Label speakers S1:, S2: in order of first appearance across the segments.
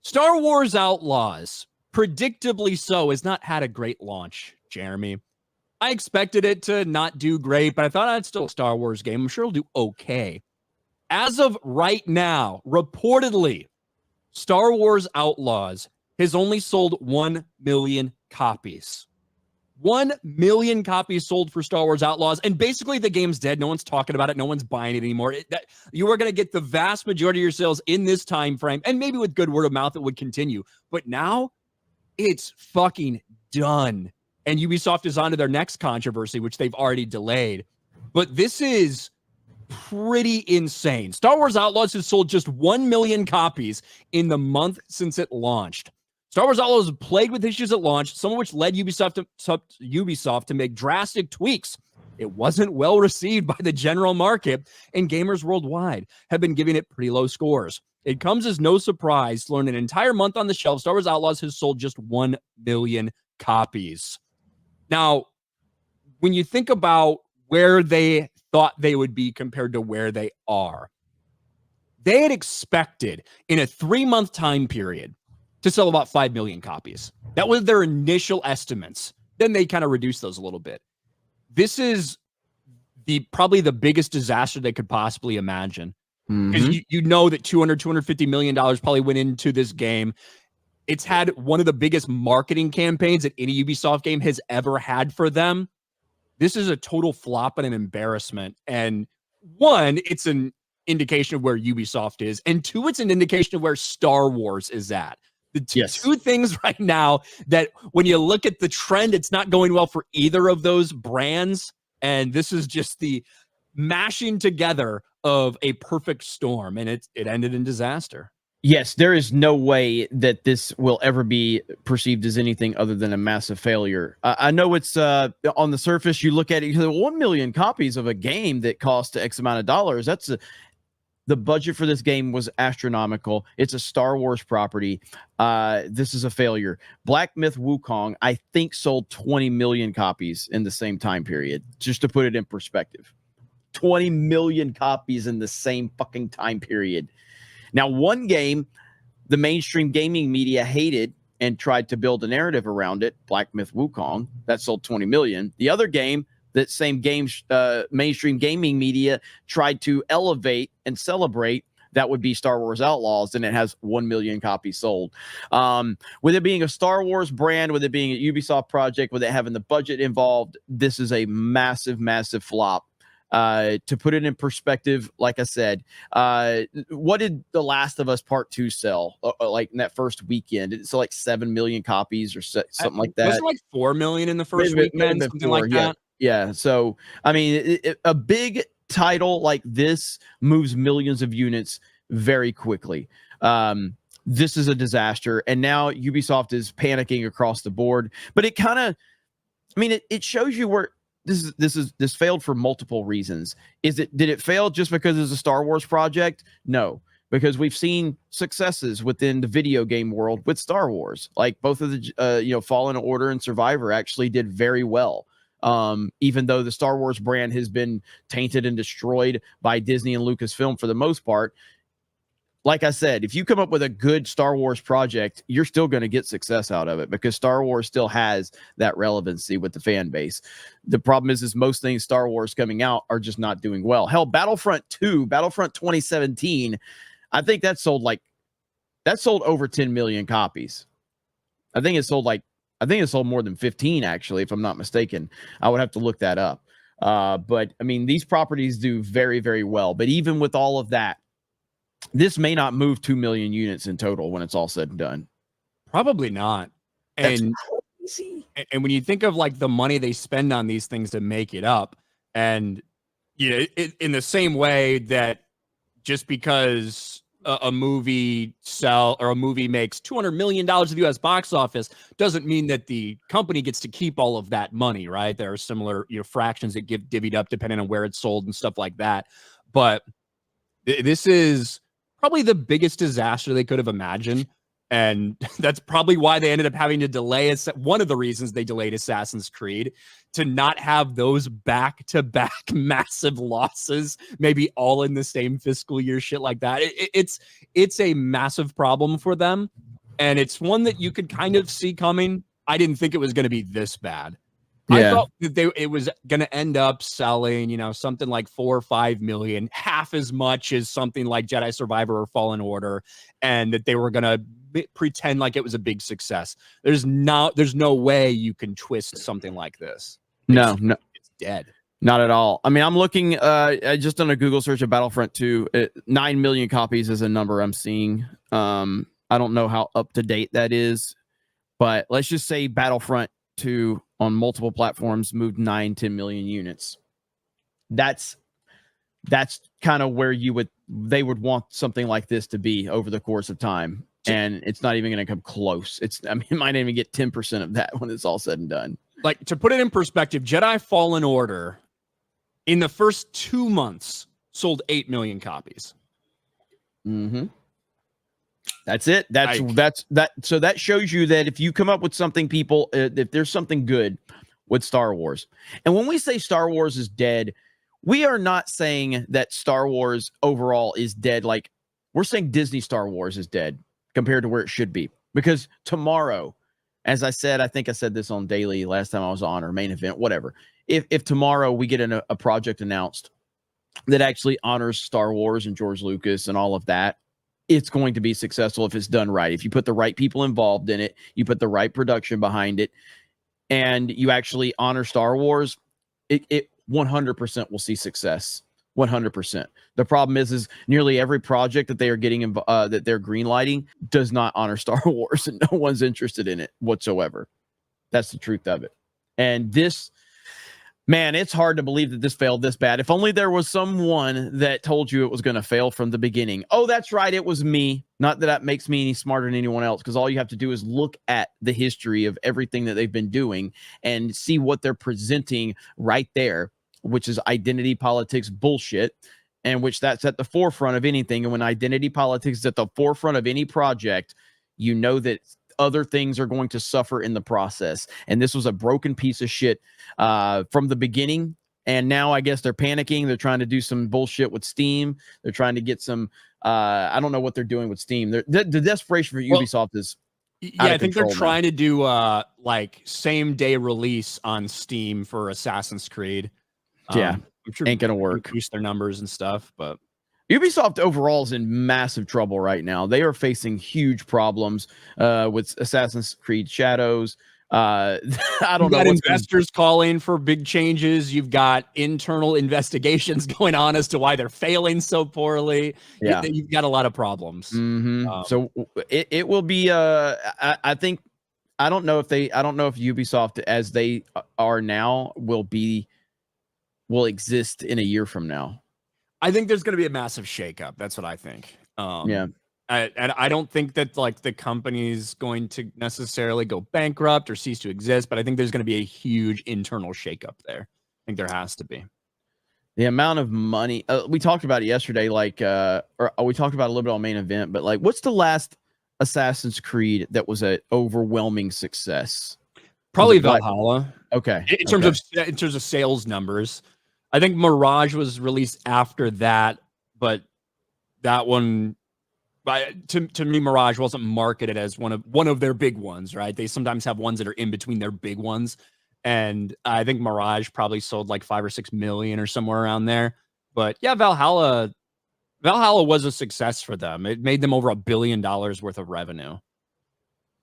S1: Star Wars Outlaws, predictably so, has not had a great launch, Jeremy. I expected it to not do great, but I thought I'd still a Star Wars game. I'm sure it'll do okay. As of right now, reportedly, Star Wars Outlaws has only sold 1 million copies. 1 million copies sold for Star Wars Outlaws, and basically the game's dead. No one's talking about it. No one's buying it anymore. You are going to get the vast majority of your sales in this time frame, and maybe with good word of mouth, it would continue. But now, it's fucking done. And Ubisoft is on to their next controversy, which they've already delayed. But this is pretty insane. Star Wars Outlaws has sold just 1 million copies in the month since it launched. Star Wars Outlaws was plagued with issues at launch, some of which led Ubisoft to make drastic tweaks. It wasn't well received by the general market, and gamers worldwide have been giving it pretty low scores. It comes as no surprise to learn an entire month on the shelf, Star Wars Outlaws has sold just 1 million copies. Now, when you think about where they thought they would be compared to where they are, they had expected in a 3-month time period to sell about 5 million copies. That was their initial estimates. Then they kind of reduced those a little bit. This is probably the biggest disaster they could possibly imagine. Because you know that $250 million probably went into this game. It's had one of the biggest marketing campaigns that any Ubisoft game has ever had for them. This is a total flop and an embarrassment. And one, it's an indication of where Ubisoft is. And two, it's an indication of where Star Wars is at. The two things right now that when you look at the trend, it's not going well for either of those brands. And this is just the mashing together of a perfect storm. And it ended in disaster.
S2: Yes, there is no way that this will ever be perceived as anything other than a massive failure. I know it's on the surface, you look at it, you say, 1 million copies of a game that cost X amount of dollars. The budget for this game was astronomical. It's a Star Wars property. This is a failure. Black Myth Wukong, I think, sold 20 million copies in the same time period, just to put it in perspective. 20 million copies in the same fucking time period. Now, one game the mainstream gaming media hated and tried to build a narrative around it, Black Myth Wukong, that sold 20 million. The other game, that same game, mainstream gaming media tried to elevate and celebrate, that would be Star Wars Outlaws, and it has 1 million copies sold. With it being a Star Wars brand, with it being a Ubisoft project, with it having the budget involved, this is a massive, massive flop. To put it in perspective, like I said, what did The Last of Us Part 2 sell like in that first weekend? Did it sell like 7 million copies or something like that?
S1: Was it like 4 million in the first weekend? Something like that?
S2: Yeah. So, I mean, a big title like this moves millions of units very quickly. This is a disaster. And now Ubisoft is panicking across the board. But it kind of, I mean, it shows you where this failed for multiple reasons. Did it fail just because it's a Star Wars project? No. Because we've seen successes within the video game world with Star Wars. Like both of the, Fallen Order and Survivor actually did very well. Even though the Star Wars brand has been tainted and destroyed by Disney and Lucasfilm for the most part. Like I said, if you come up with a good Star Wars project, you're still going to get success out of it because Star Wars still has that relevancy with the fan base. The problem is most things Star Wars coming out are just not doing well. Hell, Battlefront 2017, I think that sold over 10 million copies. I think it sold more than 15, actually, if I'm not mistaken. I would have to look that up. But I mean, these properties do very, very well. But even with all of that, this may not move 2 million units in total when it's all said and done.
S1: Probably not. And when you think of like the money they spend on these things to make it up, and in the same way that just because a movie makes $200 million at the US box office doesn't mean that the company gets to keep all of that money, right? There are similar fractions that get divvied up depending on where it's sold and stuff like that. But this is probably the biggest disaster they could have imagined. And that's probably why they ended up having to delay. One of the reasons they delayed Assassin's Creed, to not have those back-to-back massive losses, maybe all in the same fiscal year, shit like that. It's a massive problem for them. and it's one that you could kind of see coming. I didn't think it was going to be this bad.
S2: Yeah.
S1: I thought that it was going to end up selling, you know, something like 4 or 5 million, half as much as something like Jedi Survivor or Fallen Order, and that they were going to pretend like it was a big success. There's no way you can twist something like this.
S2: No,
S1: it's dead.
S2: Not at all. I mean, I'm looking, I just done a Google search of Battlefront 2. 9 million copies is a number I'm seeing. I don't know how up to date that is, but let's just say Battlefront 2 on multiple platforms moved 9-10 million units. That's kind of where they would want something like this to be over the course of time. And it's not even going to come close. I mean, it might even get 10% of that when it's all said and done.
S1: Like, to put it in perspective, Jedi Fallen Order in the first 2 months sold 8 million copies.
S2: Mm-hmm. That's it. So that shows you that if you come up with something, people, if there's something good with Star Wars, and when we say Star Wars is dead, we are not saying that Star Wars overall is dead. Like, we're saying Disney Star Wars is dead compared to where it should be. Because tomorrow, as I said, I think I said this on Daily last time I was on, or Main Event, whatever. If tomorrow we get a project announced that actually honors Star Wars and George Lucas and all of that, it's going to be successful if it's done right. If you put the right people involved in it, you put the right production behind it, and you actually honor Star Wars, it 100% will see success. 100%. The problem is nearly every project that they are getting that they're greenlighting does not honor Star Wars, and no one's interested in it whatsoever. That's the truth of it. And this, man, it's hard to believe that this failed this bad. If only there was someone that told you it was going to fail from the beginning. Oh, that's right, it was me. Not that that makes me any smarter than anyone else, because all you have to do is look at the history of everything that they've been doing and see what they're presenting right there, which is identity politics bullshit, and which that's at the forefront of anything. And when identity politics is at the forefront of any project, you know that other things are going to suffer in the process. And this was a broken piece of shit from the beginning. And now I guess they're panicking. They're trying to do some bullshit with Steam. They're trying to get some, I don't know what they're doing with Steam. The desperation for Ubisoft is
S1: I think they're trying to do like same day release on Steam for Assassin's Creed.
S2: Yeah,
S1: I'm sure
S2: ain't gonna work.
S1: Boost their numbers and stuff, but
S2: Ubisoft overall is in massive trouble right now. They are facing huge problems with Assassin's Creed Shadows. I don't know.
S1: Investors calling for big changes. You've got internal investigations going on as to why they're failing so poorly.
S2: Yeah,
S1: you've got a lot of problems.
S2: Mm-hmm. So it will be. I think I don't know if Ubisoft as they are now will exist in a year from now.
S1: I think there's going to be a massive shakeup. That's what I think.
S2: Yeah.
S1: And I don't think that like the company's going to necessarily go bankrupt or cease to exist, but I think there's going to be a huge internal shakeup there. I think there has to be.
S2: The amount of money we talked about it yesterday, like, or we talked about a little bit on Main Event, but like, what's the last Assassin's Creed that was an overwhelming success?
S1: Probably Valhalla.
S2: Okay.
S1: In terms of sales numbers, I think Mirage was released after that, but that one, to me, Mirage wasn't marketed as one of their big ones, right? They sometimes have ones that are in between their big ones, and I think Mirage probably sold like 5 or 6 million or somewhere around there. But yeah, Valhalla was a success for them. It made them over $1 billion worth of revenue. Okay.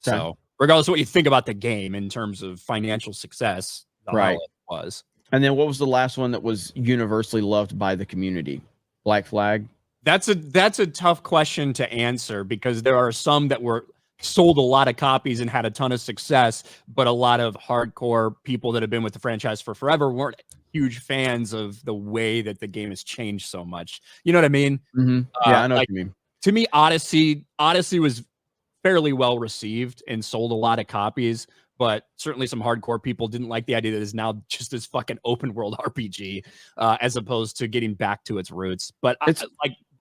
S1: So regardless of what you think about the game in terms of financial success, Valhalla was.
S2: And then what was the last one that was universally loved by the community? Black Flag?
S1: That's a tough question to answer, because there are some that were sold a lot of copies and had a ton of success, but a lot of hardcore people that have been with the franchise for forever weren't huge fans of the way that the game has changed so much. You know what I mean?
S2: Mm-hmm. Yeah, I know what you mean.
S1: To me, Odyssey was fairly well received and sold a lot of copies, but certainly some hardcore people didn't like the idea that it's now just this fucking open world RPG, as opposed to getting back to its roots. But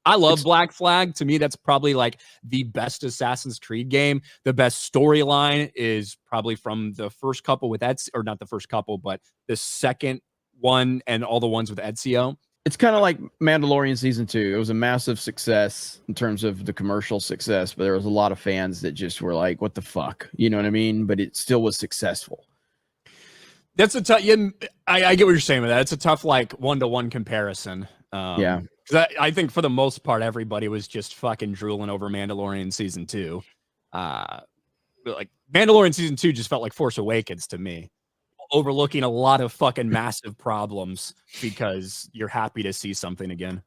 S1: I love Black Flag. To me, that's probably like the best Assassin's Creed game. The best storyline is probably from the first couple with Ezio, or not the first couple, but the second one and all the ones with Ezio.
S2: It's kind of like Mandalorian season 2. It was a massive success in terms of the commercial success, but there was a lot of fans that just were like, "What the fuck?" You know what I mean? But it still was successful.
S1: That's a tough. Yeah, I get what you're saying with that. It's a tough like 1-to-1 comparison.
S2: Yeah,
S1: because I think for the most part, everybody was just fucking drooling over Mandalorian season 2. But like Mandalorian season 2 just felt like Force Awakens to me, overlooking a lot of fucking massive problems because you're happy to see something again.